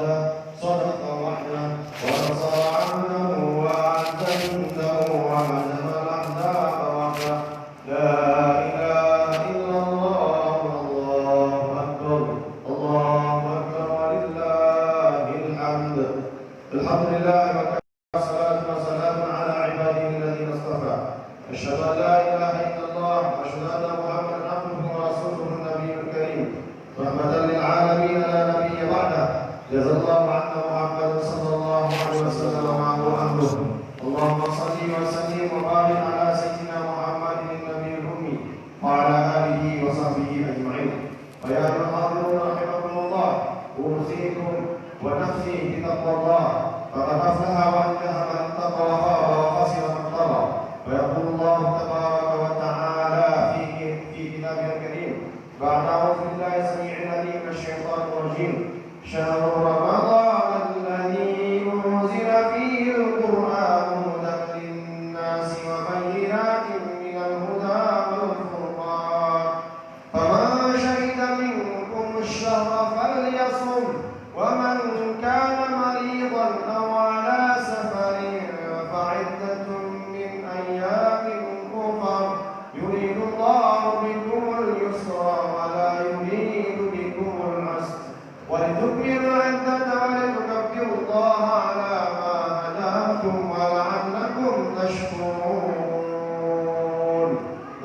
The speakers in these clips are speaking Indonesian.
وحده صدق وحده ونصر عبده وأعز جنده وهزم الأحزاب وحده لا إله إلا الله الله أكبر ولله الحمد. الحمد لله وكفى والصلاة والسلام على عباده الذين اصطفى. أشهد أن لا إله إلا الله وأشهد أن محمدا عبده ورسوله النبي الكريم رحمة للعالمين لا نبي بعده. جزا الله عنا محمدا صلى الله عليه وسلم وعنه أهله. اللهم صل وسلم وبارك على سيدنا محمد النبي الأمي وعلى آله وصحبه أجمعين. ويا أيها الحاضرون رحمكم الله أوصيكم ونفسي بتقوى الله فقد أفلح وأنجح من اتقى وخاب وخسر من طغى. ويقول الله تبارك وتعالى في كتابه الكريم بعد أعوذ بالله السميع العليم من الشيطان الرجيم شهر رمضان الذي أنزل فيه القرآن هدى للناس وبينات من الهدى والفرقان فمن شهد منكم الشهر فليصم ومن كان مريضا أو على سفر فعدة من أيام أخر يريد الله بكم اليسر ولا يريد بكم العسر ولتكملوا العدة ولتكبروا الله على ما هداكم ولعلكم تشكرون.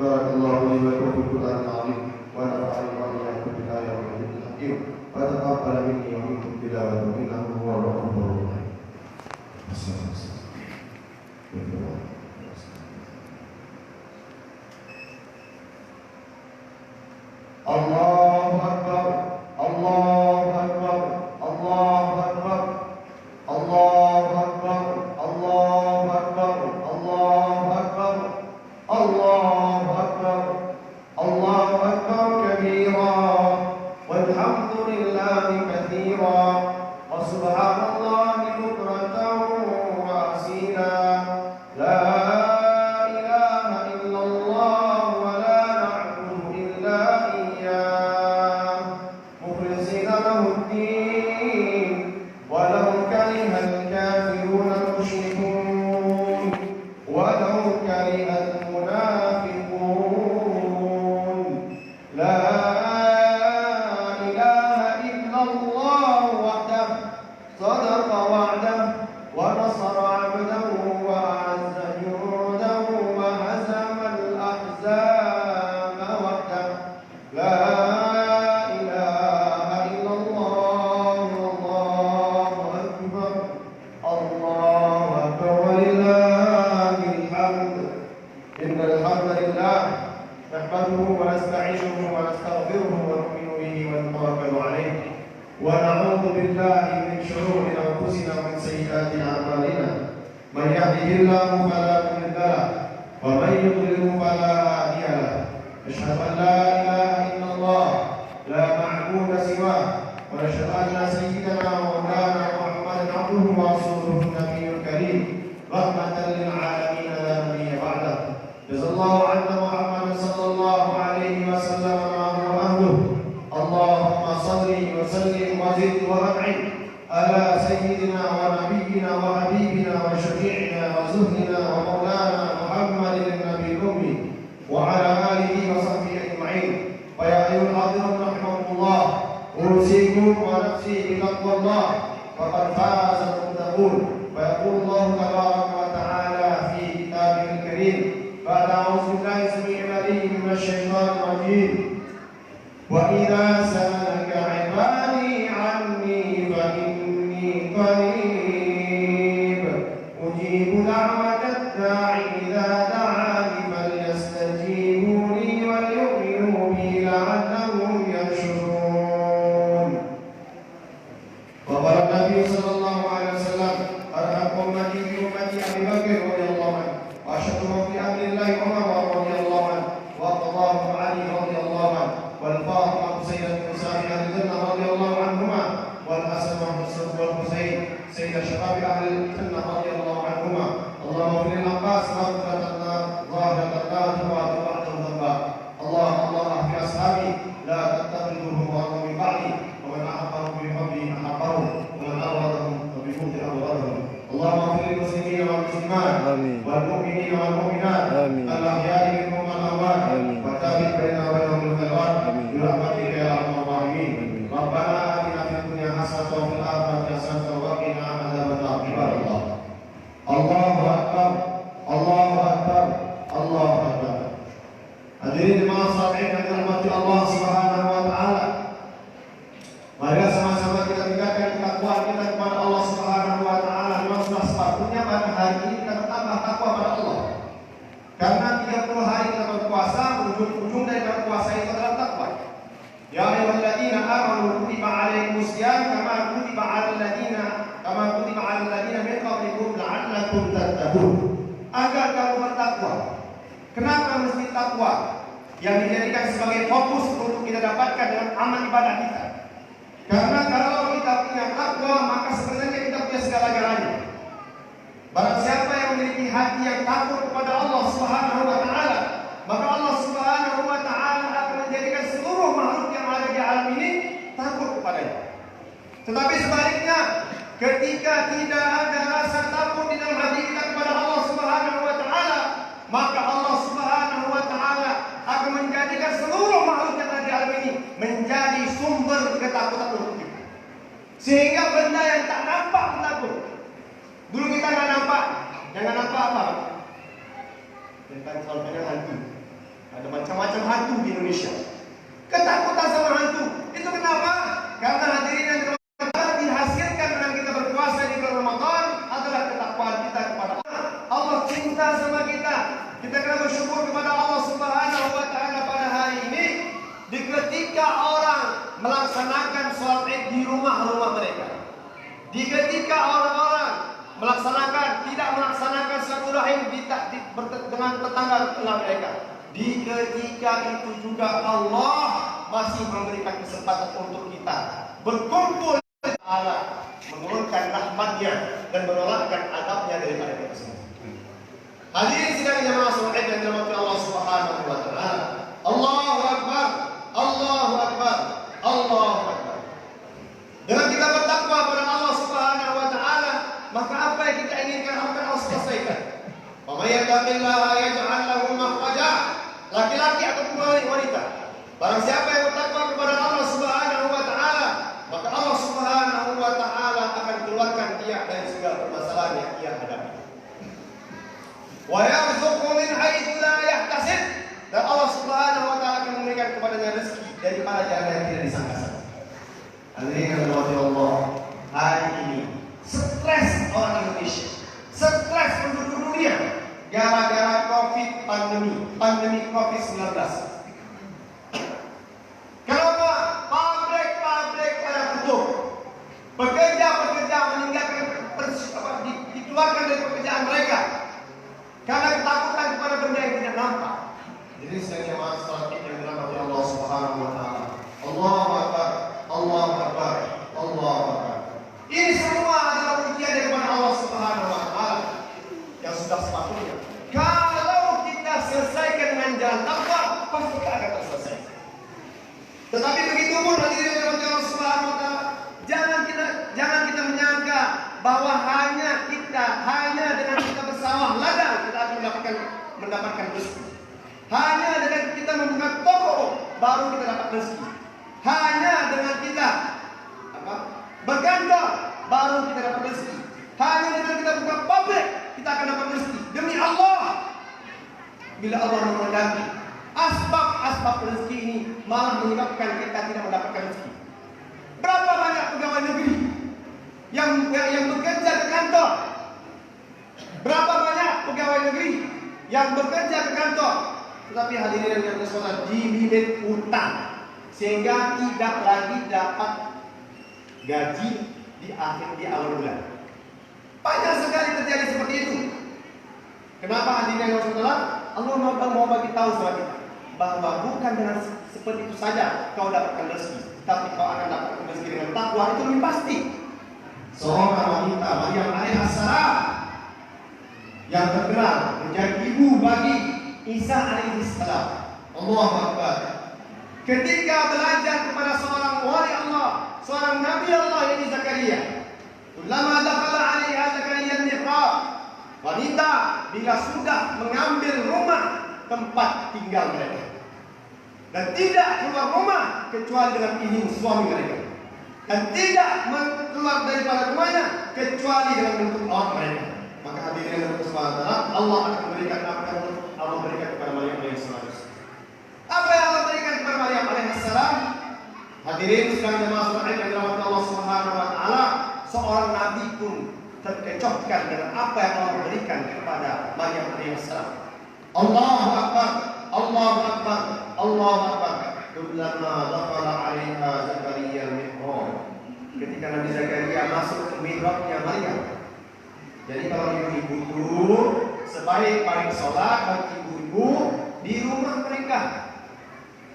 بارك الله لي ولكم في القرآن العظيم ونفعني وإياكم بالآيات والذكر الحكيم وتقبل مني ومنكم تلاوته إنه هو الغفور الرحيم. الله أكبر الله أكبر الله أكبر الله أكبر الله أكبر الله أكبر الله أكبر الله أكبر كبيرا والحمد لله كثيرا وسبحان الله بكرة وأصيلا لا إله إلا الله ولا نعبد إلا إياه مخلصين له الدين ولو كره الكافرون المشركون ولو كره المنافقون لا صدق وعده ونصر عبده وأعز جنده وهزم الأحزاب وحده لا إله إلا الله الله أكبر ولله الحمد. إن الحمد لله نحمده ونستعينه ونستغفره ونؤمن به ونتوكل عليه ونعوذ بالله من شرور أنفسنا ومن سيئات أعمالنا من يهده الله فلا مضل له ومن يضلل فلا هادي له. أشهد أن لا إله إلا الله لا معبود سواه ونشهد أن سيدنا ومولانا محمدا عبده ورسوله النبي الكريم رحمة للعالمين لا نبي بعده. جزا الله عنا محمدا صلى الله عليه وسلم وأهله. اللهم صل وسلم وزد وأنعم على سيدنا ونبينا وحبيبنا وشفيعنا وزهدنا ومولانا محمد النبي الأمي وعلى آله وصحبه أجمعين. ويا أيها الحاضرون رحمكم الله أوصيكم ونفسي بتقوى الله فقد فاز المتقون. ويقول الله تبارك وتعالى في كتابه الكريم بعد أعوذ بالله السميع العليم من الشيطان الرجيم وإذا سألك عبادي عني فإني قريب أجيب دعوة الداعي إذا دعاني فليستجيبوا لي وليؤمنوا بي لعلهم يرشدون. وقال النبي صلى الله عليه وسلم أرحم أمتي بأمتي أبي بكر رضي الله عنه وأشهدهم في أمر الله عمر رضي الله عنه وقضاهم علي رضي الله عنه والفاطمة سيدة نساء أهل الجنة رضي الله عنهما والحسن والحسين سيد شباب أهل الجنة رضي الله عنهما. اللهم اغفر للعباس مغفرة ظاهرة لا تبعد بعده ذنبا. الله في أصحابي لا تتخذوهم وراء من بعدي ومن أحبهم بحبه أحبهم ومن وفي الآخرة حسنة وقنا عذاب النار. عباد الله، الله أكبر، الله أكبر، الله أكبر. Hadirin jemaah sekalian yang dirahmati Allah Subhanahu wa taala. Mari sama-sama kita tingkatkan ketakwaan kita kepada Allah Subhanahu wa taala. Memang sudah sepatutnya pada hari ini kita bertambah takwa pada Allah. Karena 30 hari kita berpuasa, ujung-ujung dari berpuasa itu adalah takwa. Ya ayyuhalladzina amanu kutiba alaikumus syiyam kama kutiba 'alal ladzina min qablikum la'allakum tattaqun. Agar kamu bertakwa. Kenapa mesti takwa? Yang dijadikan sebagai fokus untuk kita dapatkan dengan amal ibadah kita. Karena kalau kita punya takwa, maka sebenarnya kita punya segala-galanya. Barang siapa yang memiliki hati yang takut kepada Allah Subhanahu wa taala, maka Allah Subhanahu wa taala akan menjadikan seluruh makhluk yang ada di alam ini takut kepadanya. Tetapi sebaliknya, ketika tidak ada rasa takut di dalam hati kita kepada Allah Subhanahu wa taala, maka Allah Subhanahu wa taala akan menjadikan seluruh makhluk yang ada di alam ini menjadi sumber ketakutan untuk kita. Sehingga benda yang tak nampak menakut. Dulu kita nggak nampak, jangan nampak apa? Tentang soalnya hantu. Ada macam-macam hantu di Indonesia. Ketakutan sama hantu. Itu kenapa? Karena hadirin yang dihasilkan dengan kita berpuasa di bulan Ramadan adalah ketakwaan kita kepada Allah. Allah cinta sama kita. Kita kena bersyukur kepada Allah Subhanahu wa taala pada hari ini di ketika orang melaksanakan sholat Id di rumah-rumah mereka. Di ketika orang-orang tidak melaksanakan silaturahim dengan tetangga mereka. Di ketika itu juga Allah masih memberikan kesempatan untuk kita berkumpul Allah, menurunkan rahmatnya dan menolakkan adabnya daripada kita semua. Hadirin sidang jamaah salat yang dirahmati Allah Subhanahu wa taala. Allahu akbar, Allahu akbar, Allahu akbar. Dengan kita bertakwa kepada Allah Subhanahu wa taala, maka apa yang kita inginkan akan Allah selesaikan. Wa may yattaqillaha yaj'al lahu makhraja. Laki-laki ataupun wanita, barang siapa yang bertakwa kepada Allah Subhanahu wa taala, maka Allah Subhanahu wa taala akan keluarkan dia dari segala permasalahan yang ia hadapi. Wa yarzuqhu min haitsu la yahtasib. Dan Allah Subhanahu wa taala akan memberikan kepadanya rezeki dari para jalan yang tidak disangka-sangka. Hadirin yang dirahmati Allah, hari ini stres orang Indonesia, stres penduduk dunia gara-gara pandemi COVID-19. Kenapa? Pabrik-pabrik pada tutup, pekerja meninggalkan dikeluarkan dari pekerjaan mereka karena ketakutan kepada benda yang tidak nampak. Jadi saya jemaah salat yang dirahmati Allah Subhanahu wa taala. Allahu akbar, Allahu akbar, Allahu akbar. Ini semua adalah ujian daripada Allah Subhanahu wa taala yang sudah sepatutnya. Kalau kita selesaikan dengan jalan takwa, pasti akan terselesai. Tetapi begitu pun hadirin yang dirahmati Allah Subhanahu wa taala, jangan kita menyangka bahwa hanya dengan kita bersawah ladang kita akan mendapatkan rezeki. Hanya dengan kita membuka toko baru kita dapat rezeki. Hanya dengan kita berkantor baru kita dapat rezeki. Hanya dengan kita buka pabrik kita akan dapat rezeki. Demi Allah, bila Allah menghendaki, asbab rezeki ini malah menyebabkan kita tidak mendapatkan rezeki. Berapa banyak pegawai negeri yang bekerja ke kantor? Berapa banyak pegawai negeri yang bekerja ke kantor, tetapi hadirin yang bersolat dililit utang sehingga tidak lagi dapat gaji di awal bulan. Banyak sekali terjadi seperti itu. Kenapa hadirin yang bersolat? Allah mau bagi tahu sama kita bahwa bukan dengan seperti itu saja kau dapatkan rezeki, tapi kau akan dapatkan rezeki dengan takwa. Itu lebih pasti. Seorang wanita Maryam alaihissalam yang terkenal menjadi ibu bagi Isa alaihissalam. Allahu akbar. Ketika belajar kepada seorang wali Allah, seorang nabi Allah yakni Zakaria. Ulama dakhala alaiha Zakaria al-mihrab. Wanita bila sudah mengambil rumah tempat tinggal mereka dan tidak keluar rumah kecuali dengan izin suami mereka. dan tidak keluar daripada rumahnya kecuali dengan menutup aurat mereka. Maka hadirin yang berbahagia, Allah akan memberikan apa yang Allah berikan kepada Maryam alaihissalam. Apa yang Allah berikan kepada Maryam alaihissalam? Hadirin sedang jemaah sholat yang dirahmati Allah Subhanahu wa taala, seorang nabi pun terkecohkan dengan apa yang Allah berikan kepada Maryam alaihissalam. Allahu akbar, Allahu akbar, Allahu akbar. Kullama dakhala 'alaiha Zakaria al-mihrab. Ketika Nabi Zakaria masuk ke mihrabnya Maryam. Jadi kalau ibu-ibu itu sebaik-baik sholat bagi ibu-ibu di rumah mereka.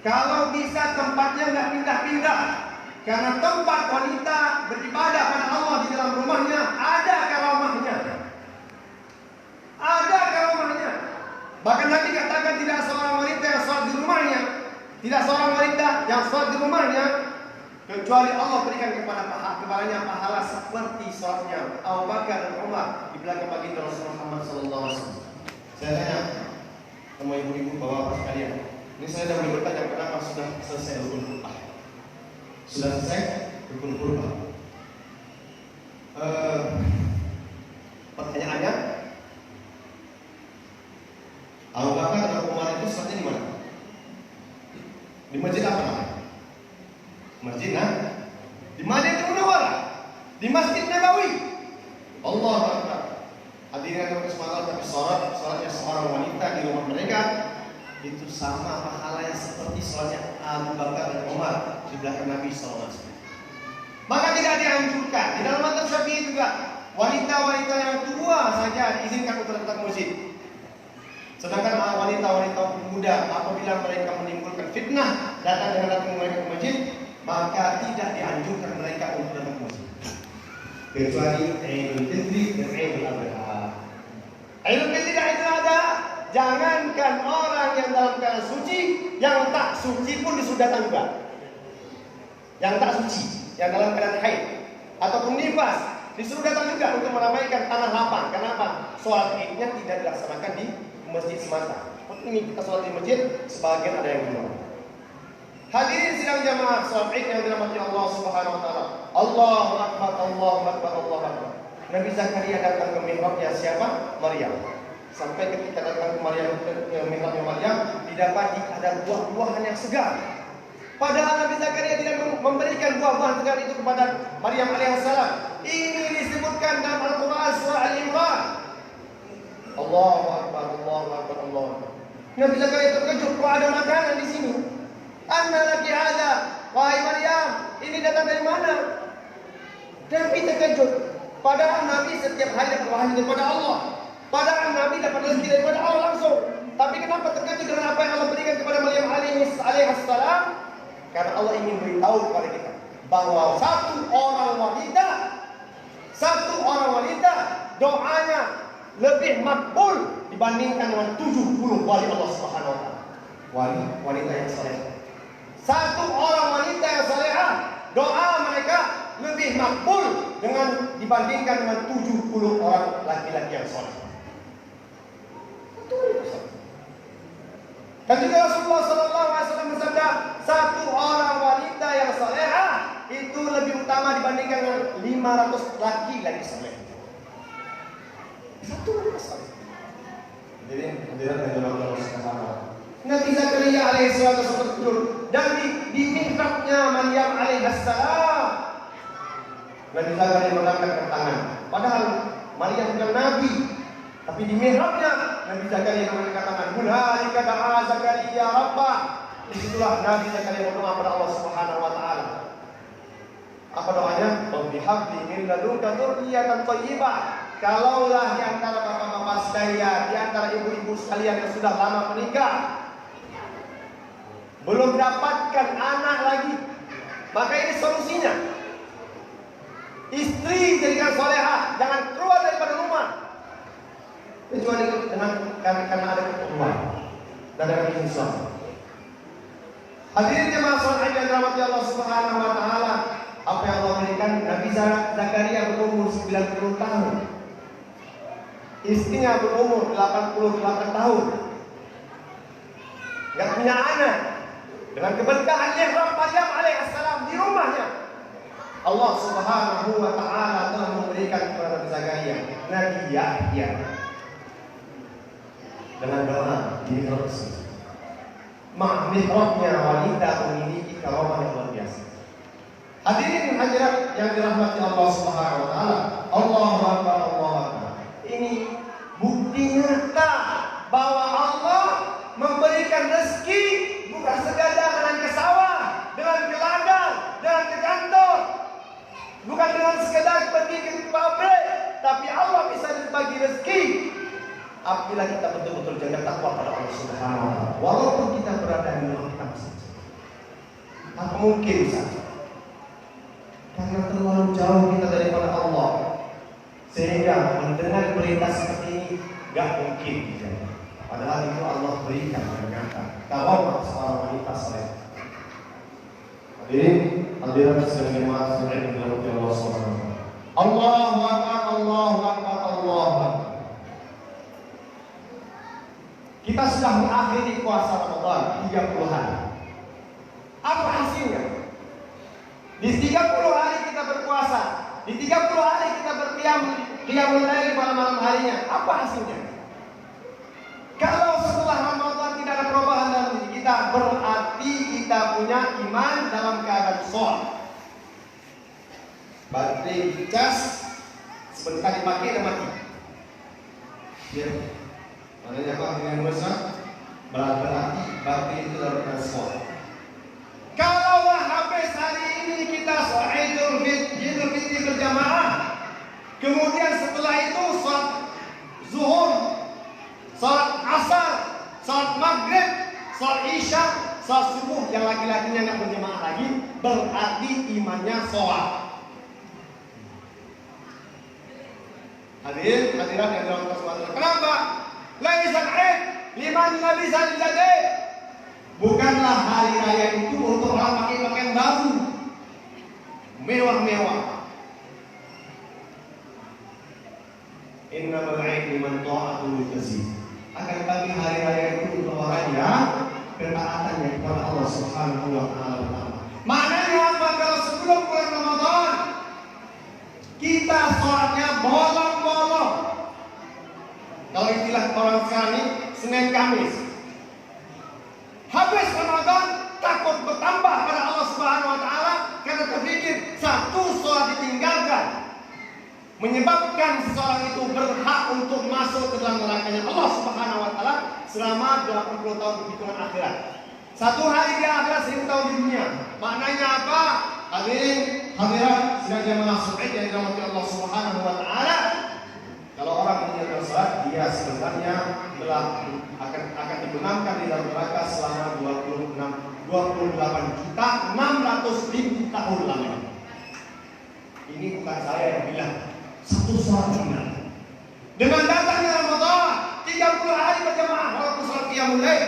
Kalau bisa tempatnya nggak pindah-pindah, karena tempat wanita beribadah pada Allah di dalam rumahnya ada karamahnya. Ada karamahnya. Bahkan Nabi katakan tidak seorang wanita yang sholat di rumahnya, tidak seorang wanita yang sholat di rumahnya kecuali Allah berikan kepadanya pahala seperti sholatnya Abu Bakar dan Umar di belakang baginda Rasulullah Muhammad SAW. Saya tanya sama ibu-ibu bapak-bapak sekalian, ini saya sudah bertanya kenapa sudah selesai rukun khutbah? Sudah selesai rukun khutbah. Pertanyaannya, Abu Bakar dan Umar itu sholatnya di mana? Di masjid apa namanya? Masjid di Madinah Munawwarah, di Masjid Nabawi. Allahu Akbar. Hadirin yang bersemangat, tapi sholatnya seorang wanita di rumah mereka itu sama pahalanya seperti sholatnya Abu Bakar dan Umar di belakang Nabi SAW. Maka tidak dianjurkan. Di dalam mazhab Syafi'i juga wanita-wanita yang tua saja diizinkan untuk datang ke masjid. Sedangkan wanita-wanita muda apabila mereka menimbulkan fitnah datang mereka ke masjid, maka tidak dianjurkan mereka untuk datang ke masjid. Kecuali Idul Fitri dan Idul Adha. Idul Fitri dan Idul Adha, jangankan orang yang dalam keadaan suci, yang tak suci pun disuruh datang juga. Yang tak suci, yang dalam keadaan haid ataupun nifas, disuruh datang juga untuk meramaikan tanah lapang. Kenapa? Sholat Idnya tidak dilaksanakan di masjid semata. Seperti ini kita sholat di masjid, sebagian ada yang di luar. Hadirin sidang jamaah sholat Id yang dirahmati Allah Subhanahu wa taala. Allahu akbar, Allahu akbar, Allahu akbar. Nabi Zakaria datang ke mihrabnya siapa? Maryam. Sampai ketika datang ke mihrabnya Maryam, didapati ada buah-buahan yang segar. Padahal Nabi Zakaria tidak memberikan buah-buahan segar itu kepada Maryam alaihissalam. Ini disebutkan dalam Al-Quran surah Al-Imran. Allahu akbar, Allahu akbar, Allahu akbar. Nabi Zakaria terkejut, kok ada makanan di sini? Anna laki hada, wahai Maryam, ini datang dari mana? Nabi terkejut. Padahal Nabi setiap hari dapat wahyu daripada Allah. Padahal Nabi dapat rezeki daripada Allah langsung. Tapi kenapa terkejut dengan apa yang Allah berikan kepada Maryam alaihissalam? Karena Allah ingin beritahu kepada kita bahwa satu orang wanita doanya lebih makbul dibandingkan dengan 70 wali Allah Subhanahu wa taala. Wanita yang saleh. Satu orang wanita yang salehah, doa mereka lebih makbul dibandingkan dengan 70 orang laki-laki yang saleh. Dan juga Rasulullah SAW bersabda, satu orang wanita yang salehah itu lebih utama dibandingkan dengan 500 laki-laki saleh. Satu wanita saleh. Jadi hadirin yang dirahmati Allah. Nabi Zakaria alaihissalam terkejut dan di mihrabnya Maryam alaihissalam. Nabi Zakaria mengangkat tangan. Padahal Maryam bukan nabi, tapi di mihrabnya Nabi Zakaria mengangkat tangan. Hunalika da'a Zakaria rabbah. Disitulah Nabi Zakaria berdoa kepada Allah Subhanahu wa taala. Apa doanya? Rabbi habli min ladunka dzurriyyatan thayyibah. Kalaulah di antara bapak-bapak sekalian, di antara ibu-ibu sekalian yang sudah lama menikah, belum dapatkan anak lagi, maka ini solusinya. Istri jadikan solehah, jangan keluar daripada rumah kecuali karena ada keperluan dan ada kesusahan. Hadirin jemaah sholat yang dirahmati Allah Subhanahu wa taala, apa yang Allah berikan? Nabi Zakaria berumur 90 tahun. Istrinya berumur 88 tahun. Enggak punya anak. Dengan keberkahan mihrab Maryam alaihissalam di rumahnya, Allah Subhanahu wa taala telah memberikan kepada Nabi Zakaria, Nabi Yahya, dengan doa di mihrab. Mihrabnya wanita memiliki karamah yang luar biasa. Hadirin hadirat yang dirahmati Allah Subhanahu wa taala. Allahu akbar, Allahu akbar. Ini bukti nyata bahwa Allah memberikan rezeki bukan sekadar dengan ke sawah, dengan ke ladang, dengan ke kantor, bukan dengan sekadar pergi ke pabrik, tapi Allah bisa berbagi rezeki apabila kita betul-betul jaga takwa pada Allah Subhanahu wa taala. Walaupun kita berada di rumah kita saja. Apa mungkin saja? Karena terlalu jauh kita daripada Allah, sehingga mendengar berita seperti ini gak mungkin. Padahal itu Allah berikan ternyata karamah seorang wanita saleh. Hadirin hadirat sekalian jemaah yang dirahmati Allah Subhanahu wa taala. Allahu akbar, Allahu akbar, Allahu akbar. Kita sudah mengakhiri puasa Ramadan 30 hari. Apa hasilnya? Di 30 hari kita berpuasa, di 30 hari kita qiyamul lail pada malam harinya. Apa hasilnya? Kalau setelah Ramadan tidak ada perubahan dalam diri kita, berarti kita punya iman dalam keadaan sholat. Baterai dicas, sebentar dipakai dan mati. Ya. Maknanya apa? Dengan besar berarti baterai itu dalam keadaan sholat. Kalaulah habis hari ini kita Idul Fitri berjamaah, kemudian setelah itu sholat zuhur, sholat asar, sholat maghrib, sholat isya, sholat subuh, yang laki-lakinya nggak berjamaah lagi, berarti imannya sholat. Hadirin hadirat yang dalam kesempatan. Kenapa? Laisan Id liman bisa jadi. Bukanlah hari raya itu untuk orang pakai pakaian baru, mewah-mewah. Innamal Id liman ta'atul tazid. Akan bagi hari raya itu untuk orang yang ketaatannya kepada Allah Subhanahu wa taala. Maknanya apa? Kalau sebelum bulan Ramadan kita sholatnya bolong-bolong. Kalau istilah orang sekarang ini Senin Kamis. Habis Ramadan takut bertambah pada Allah Subhanahu wa taala karena terpikir satu sholat ditinggalkan menyebabkan seseorang itu berhak untuk masuk ke dalam nerakanya Allah Subhanahu wa taala selama 80 tahun hitungan akhirat. Satu hari di akhirat 1000 tahun di dunia. Maknanya apa? Hadirin hadirat sidang jamaah sunnah yang dirahmati Allah Subhanahu wa taala. Kalau orang meninggalkan salat, dia sebenarnya akan dibenamkan di dalam neraka selama 28.600.000 tahun lamanya. Ini bukan saya yang bilang, satu salat benar. Dengan datangnya Ramadan, 30 hari berjamaah walaupun salat qiyamul lail.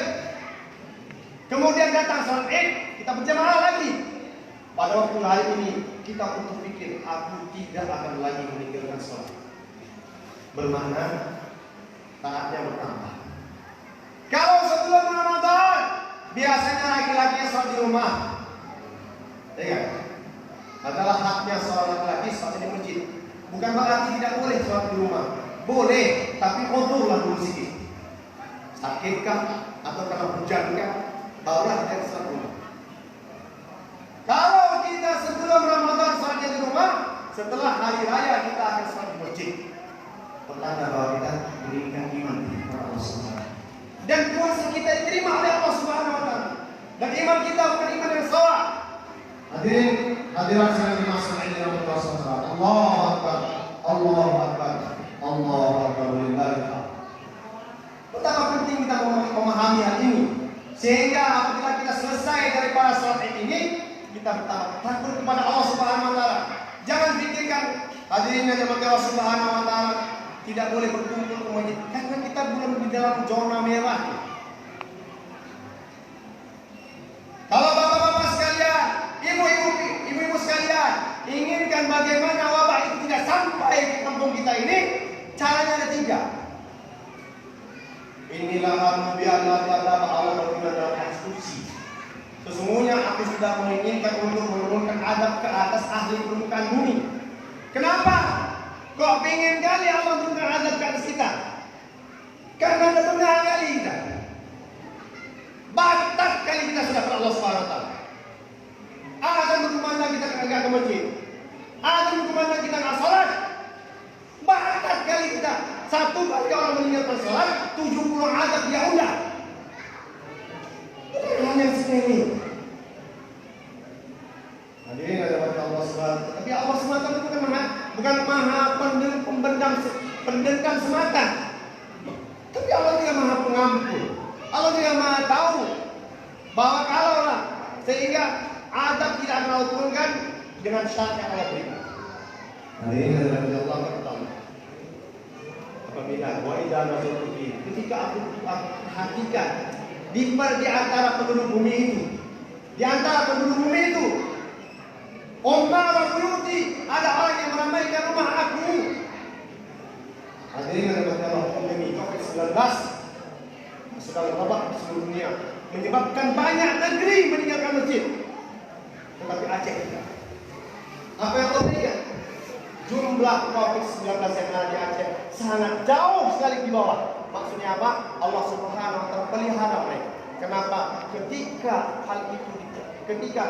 Kemudian datang salat Id, kita berjamaah lagi. Pada waktu hari ini kita untuk pikir, aku tidak akan lagi meninggalkan salat. Bermakna taatnya bertambah. Kalau sebelum Ramadan biasanya laki-laki sholat di rumah, ya, adalah haknya seorang laki-laki sholat di masjid. Bukan berarti tidak boleh sholat di rumah. Boleh, tapi kodurlah dulu sedikit. Sakitkah atau karena hujankah, barulah kita sholat di rumah. Kalau kita sebelum Ramadan sholatnya di rumah, setelah hari raya kita akan sholat di masjid. Pertanda bahwa kita meninggikan iman kepada Allah Subhanahu. Dan puasa kita diterima oleh Allah Subhanahu wa taala. Dan iman kita bukan iman yang salah. Hadirin hadirat sekalian dimaksudkan dalam puasa salat. Allahu akbar. Allahu akbar. Allahu akbar lillahi ta'ala. Betapa penting kita memahami hal ini sehingga apabila kita selesai daripada salat ini kita bertambah takut kepada Allah Subhanahu wa taala. Jangan pikirkan hadirin yang dirahmati Allah Subhanahu wa taala tidak boleh berkumpul ke masjid karena kita belum di dalam zona merah. Kalau bapak-bapak sekalian, ibu-ibu sekalian inginkan bagaimana wabah itu tidak sampai ke kampung kita ini, caranya ada 3. Inilah biarlah Allah berfirman dalam hadis qudsi. Sesungguhnya aku sudah menginginkan untuk menurunkan adab ke atas ahli permukaan bumi. Kenapa? Kok pengen kali Allah menurunkan adab ke atas kita? Karena ada benar kali kita. Batas kali kita sudah kepada Allah Subhanahu wa taala. Ada kemana kita enggak ke masjid? Ada kemana kita enggak salat? Batas kali kita. Satu kali orang meninggalkan salat, 70 adab dia udah. Hal yang sepele. Hadirin ada pada Allah SWT. Tapi Allah SWT itu bukan maha pendendam semata. Tapi Allah juga maha pengampun. Allah juga maha tahu bahwa kalaulah sehingga adab tidak akan Allah turunkan dengan syarat yang Allah berikan. Hadirin ada pada Allah SWT. Apabila ketika aku perhatikan di antara penduduk bumi itu, Umar Buyuti, ada orang yang meramaikan rumah aku. Hadirin yang dirahmati Allah, pandemi COVID-19 sedang wabah di seluruh dunia, menyebabkan banyak negeri meninggalkan masjid. Tetapi Aceh tidak. Apa yang terjadi? Jumlah COVID-19 yang ada di Aceh sangat jauh sekali di bawah. Maksudnya apa? Allah Subhanahu wa taala pelihara mereka. Kenapa? Ketika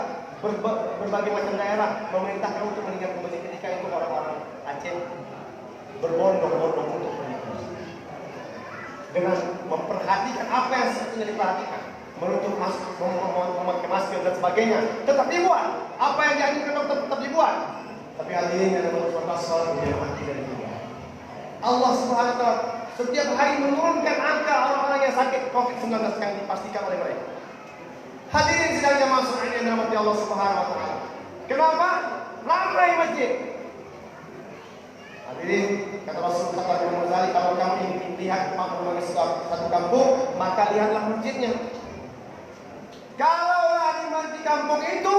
berbagai macam daerah memerintahkan untuk meninggalkan masjid, ketika itu orang-orang Aceh berbondong-bondong untuk meninggalkan dengan memperhatikan apa yang seharusnya diperhatikan, menutup masker, memakai masker dan sebagainya, tetap dibuat. Apa yang dianjurkan dokter tetap dibuat. Tapi hadirin yang Allah SWT dari dunia. Allah Subhanahu wa taala setiap hari menurunkan angka orang-orang yang sakit COVID-19 yang dipastikan oleh mereka. Hadirin sidang jamaah sekalian yang dirahmati Allah Subhanahu wa taala. Kenapa? Ramai masjid. Hadirin, kata Rasulullah SAW, kalau kamu ingin lihat makmum satu kampung, maka lihatlah masjidnya. Kalau di kampung itu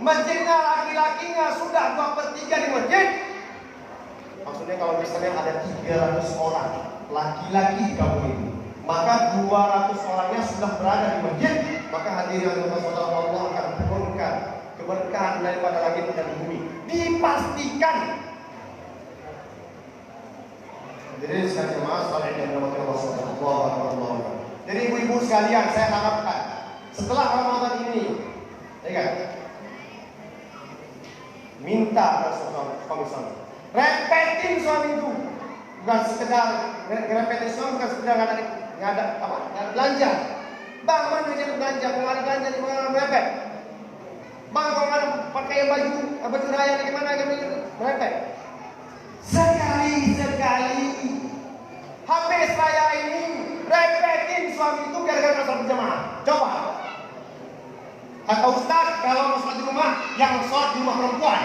masjidnya laki-lakinya sudah 2/3 di masjid, maksudnya kalau misalnya ada 300 orang laki-laki di kampung itu, maka 200 orangnya sudah berada di masjid, maka hadirin Allah akan turunkan keberkahan daripada langit dan bumi. Dipastikan. Hadirin sekalian jemaah sekalian yang dirahmati Allah SWT. Jadi ibu-ibu sekalian, saya harapkan setelah Ramadan ini, minta suami, repetin suami itu, bukan sekedar repetin suami, bukan sekedar nggak ada belanja. Bang, mana aja belanja, kalau ada belanja di mana merepet. Bang, kalau ada pakai baju raya di mana merepet. Sekali habis raya ini repetin suami itu gara-gara sholat berjamaah. Coba. Kata Ustaz, kalau mau sholat di rumah, yang sholat di rumah perempuan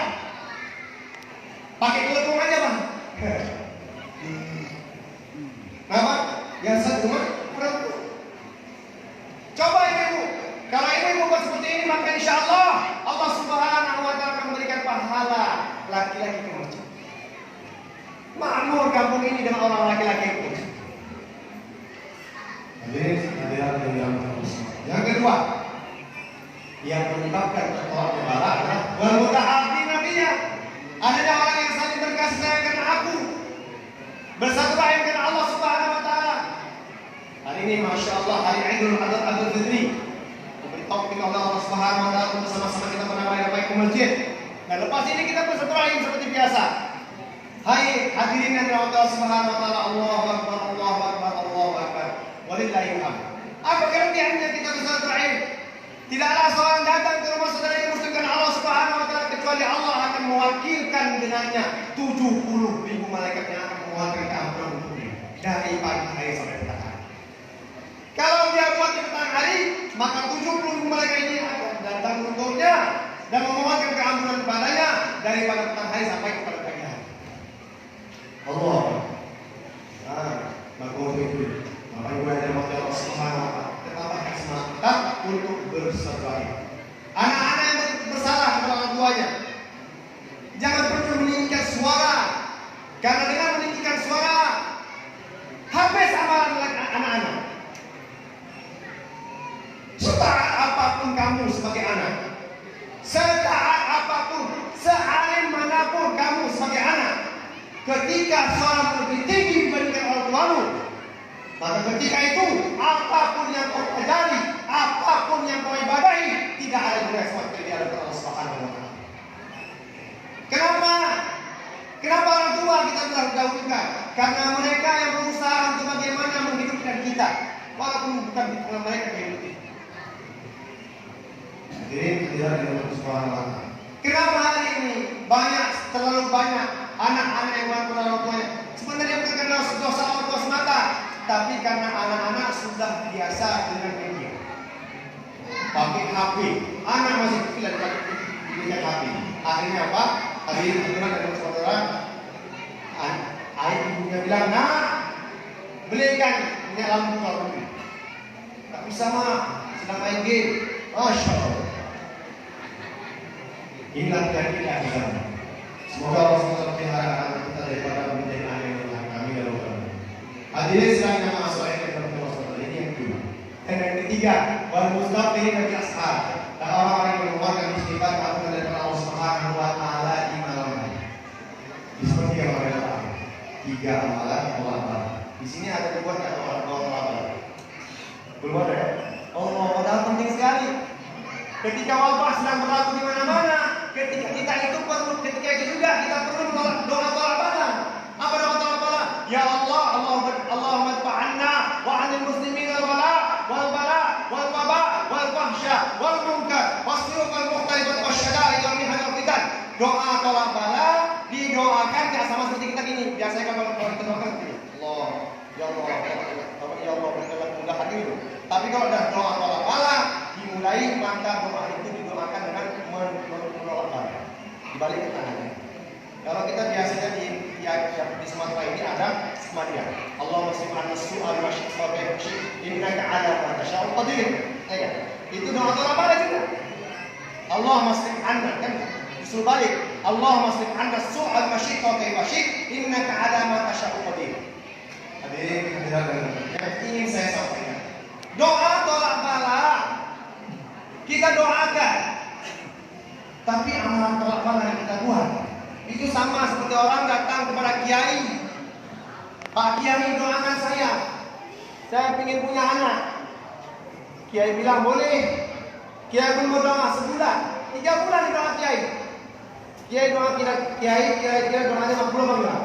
pakai kelepung aja bang. Kenapa? Yang sholat di rumah perempuan. Coba ibu, kalau ibu buat seperti ini, maka insya Allah Subhanahu wa taala akan memberikan pahala laki-laki ke masjid. Makmur kampung ini dengan orang laki-laki itu. Yang kedua, yang menyebabkan tertolak kepala adalah walmutahabbi nabiya. Ada orang yang saling berkasih sayang karena aku, bersatu rahim karena Allah Subhanahu wa taala. Hari ini Masya Allah hari Idul Fitri, diberi taufik oleh Allah Subhanahu wa taala untuk sama-sama kita meramai-ramai ke masjid. Dan lepas ini kita bersatu rahim seperti biasa. Hai hadirin yang dirahmati Allah Subhanahu wa taala, Allahu akbar, Allahu akbar, Allahu akbar. Walillahil hamd. Apa kelebihannya kita bersatu rahim? Tidaklah seorang datang ke rumah saudara yang muslim karena Allah Subhanahu wa taala kecuali Allah akan mewakilkan dengannya 70.000 malaikat yang akan mewakilkan ampunan untuknya dari pagi hari sampai petang hari. Kalau dia buat di petang hari, maka 70.000 malaikat ini akan datang untuknya dan memohonkan keampunan kepadanya daripada petang hari sampai kepada pagi hari. Allah. Maka itu Bapak Ibu yang dirahmati Allah Subhanahu wa taala, tetapkan semangat kita untuk bersatu rahim. Anak-anak yang bersalah kepada orang tuanya, jangan pernah meninggikan suara, karena dengan meninggikan suara habis amalan anak-anak. Setaat apapun kamu sebagai Ketika seorang lebih tinggi dibandingkan orang tuamu, maka ketika itu apapun yang kau pelajari, apapun yang kau ibadahi, tidak ada guna seperti di hadapan Allah Subhanahu wa Ta'ala. Kenapa? Kenapa orang tua kita telah dahulukan? Karena mereka yang berusaha untuk bagaimana menghidupkan kita, walaupun bukan di tengah mereka hidup kita. Jadi tidak ada Allah Subhanahu wa Ta'ala. Kenapa hari ini terlalu banyak anak-anak yang melakukan orang tuanya? Sebenarnya bukan karena dosa orang tua semata, tapi karena anak-anak sudah biasa dengan media. Pakai HP, anak masih kecil dan diberikan HP. Akhirnya apa? Akhirnya kebetulan ada saudara, ayah ibunya bilang, nah, belikan minyak lampu kalau begini. Tak bisa mah, sedang main game. Masya Allah. Inilah keyakinan kita. Semoga Allah SWT pelihara anak kita daripada menjadi anak yang Tuhan kami dan Tuhan. Hadirin sekalian yang masuk ayat yang Allah. Ini yang kedua. Dan yang ketiga, wal mustaqirin bil ashar. Dan orang-orang yang mengeluarkan istighfar kepada Allah Subhanahu wa Ta'ala di malam hari. Di seperti yang mereka tahu. 3 amalan Allah. Di sini ada dibuat orang Allah. Belum ada ya? Allah padahal penting sekali. Ketika wabah sedang berlaku di mana-mana, ketika itu juga kita perlu menolak doa tolak bala. Apa doa tolak bala? Ya Allah, Allahumma adfa'anna wa 'anil muslimin al-bala wal waba wal fahsya wal munkar wasfiq wal mukhtalifat wasyada'id wal mihan wal fitan. Doa tolak bala didoakan tidak sama seperti kita gini. Biasanya kalau kita doakan begini. Allah, ya Allah, ya Allah, berikanlah kemudahan itu. Tapi kalau ada doa tolak bala dimulai, maka doa itu didoakan dengan menolak bala. Dibalik ke tangannya. Kalau kita biasanya di Sumatera ini ada Semadiyah. Allah masih manusia al-masyid al-masyid innaka ala ma tasha'u qadir. Itu doa tolak bala juga. Allah masih anna kan disuruh balik. Allah masih anna su'al masyid wa masyid innaka ala ma tasha'u qadir. Hadirin yang ingin saya sampaikan. Doa tolak bala kita doakan, tapi amalan tolak bala yang kita buat itu sama seperti orang datang kepada kiai. Pak Kiai, doakan saya ingin punya anak. Kiai bilang boleh. Kiai pun berdoa sebulan, 3 bulan didoa kiai. Kiai doa kira-kira doanya makbul apa enggak?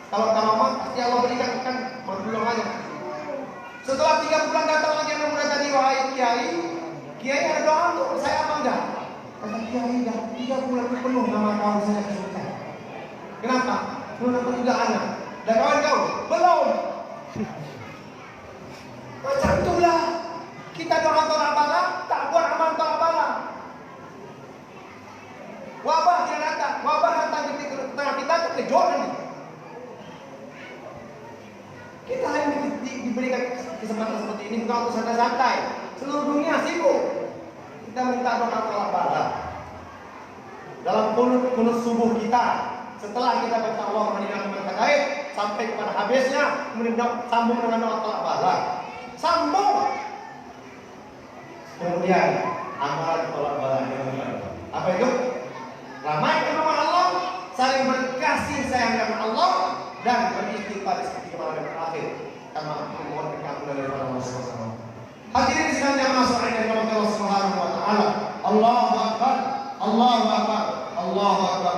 Kalau pasti Allah berikan kan makbul aja. Setelah 3 bulan datang lagi anak muda tadi, wahai Kiai ada doa untuk saya apa enggak? Kata Kiai, dah 3 bulan penuh nama tahun saya kesulitan. Kenapa? Belum dapat juga anak. Dan kawan kau belum. Macam itulah kita doa tolak bala, tak buat amal tolak bala. Wabah datang di tengah kita, terkejut nanti. Kita hanya diberikan kesempatan seperti ini bukan untuk santai-santai. Seluruh dunia sibuk. Kita minta doa tolak bala. Dalam kunut subuh kita, setelah kita baca Allah meninggalkan mereka gaib sampai kepada habisnya, kemudian sambung dengan doa tolak bala. Sambung. Kemudian amalan tolak bala yang apa itu? Ramaikan nama Allah, saling berkasih sayang dengan Allah, dan beristighfar seperti malam yang terakhir karena memohon keampunan dari Allah SWT. Hadirin sekalian yang masuk ayat dari Allah Subhanahu wa Ta'ala. Allahu Akbar, Allahu Akbar, Allahu Akbar,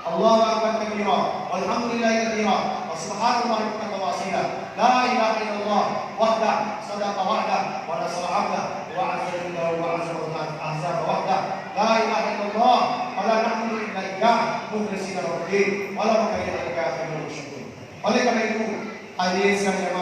Allahu Akbar kabira, walhamdulillahi katsira, wa subhanallahi bukratan wa asila. La ilaha illallah wahdah, sadaqa wahdah, wa nasara 'abdah, wa 'azza jalla wa 'azza wa ahzaba wahdah. La ilaha illallah wa la na'budu illa iyyah, mukhlishina lahu-d-din, wa la nukayyira al-kafirin musyrikin. Oleh karena itu, hadirin sekalian